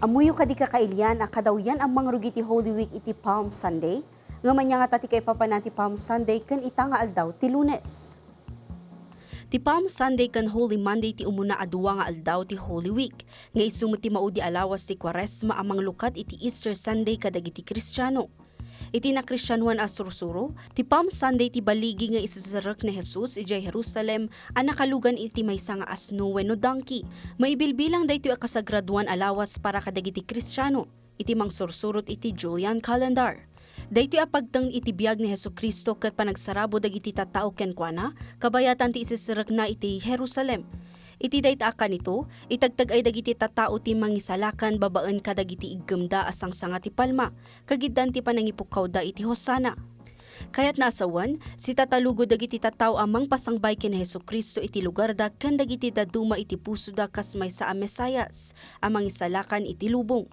Amuyo kadi kakailyan, kadawyan ang mangrugi ti Holy Week iti Palm Sunday. Ngaman niya nga tati Kaipapanan ti Palm Sunday ken ita nga aldaw ti Lunes. Ti Palm Sunday ken Holy Monday ti umuna aduwa nga aldaw ti Holy Week. Nga isumot ti maudi alawas ti Kwaresma amang lukat iti Easter Sunday kadagiti Kristiyano. Iti na Kristyanuan a sursuro, ti Palm Sunday ti baligi nga isasarak ni Jesus ijay Jerusalem a nakalugan iti maysa nga asno wenno donkey. Maibilbilang daytoy a kasagraduan alawas para kadagiti Kristiyano. Iti mangsursurot iti Julian calendar. Daytoy a pagteng iti biag ni Hesukristo ket panagsarabo dagiti tattao kenkuana, kabayatan ti isasarak na iti Jerusalem. Iti dayta nito, itagtag ay dagiti tattao ti mangisalakan babaen kadagiti iggemda asang sanga ti palma, kagiddan ti panangipukaw da iti hosana. Kayat naasawan, si tatalugo dagiti tattao amang pasangbay ken Hesukristo iti lugar da ken dagiti daduma iti puso da kas maysa a Mesayas, amang isalakan iti lubong.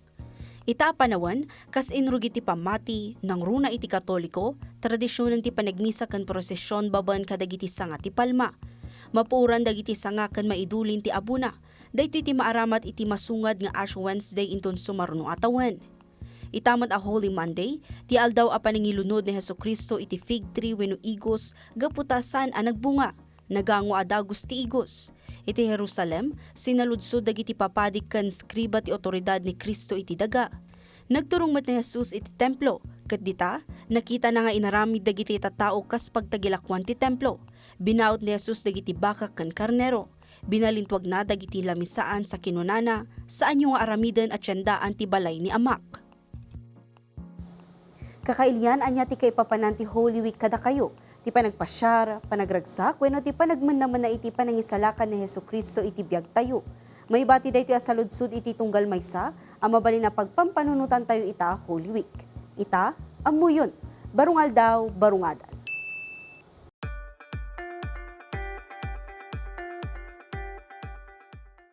Ita panawan, kas inrugi ti pamati, nangruna iti Katoliko, tradisyonan ti panagmisa ken prosesyon babaen kadagiti sanga ti palma. Mapuuran dagiti sanga ken maidulin ti abuna. Daytoy ti maaramat iti masungad nga Ash Wednesday inton sumarno atawan. Itamat a Holy Monday, ti aldaw a panangilunod ni Hesukristo iti fig tree wenno igos gaputasan a nagbunga. Nagango a dagos ti igos. Iti Jerusalem, sinaludsod dagiti papadik ken skriba ti otoridad ni Kristo iti daga. Nagturong met ni Jesus iti templo, ket dita nakita na nga inaramid dagiti tattao kas pagtagilakwan ti templo. Binaot ni Jesus dagiti baka ken karnero. Binalintwag na dagiti lamisaan sa kinunana, saan yung aramiden at tiyandaan ti balay ni Amak. Kakailyan, anya ti Kaipapanan ti Holy Week kada kayo. Ti panagpasyar, panagragsak, wenno ti panagmannaman na iti panangisalakan ni Hesukristo iti biag tayo. May bati daytoy asaludsud iti tunggal maysa, ang mabalin na pagpampanunutan tayo ita Holy Week. Ita, amuyon, barungal daw, barungadan.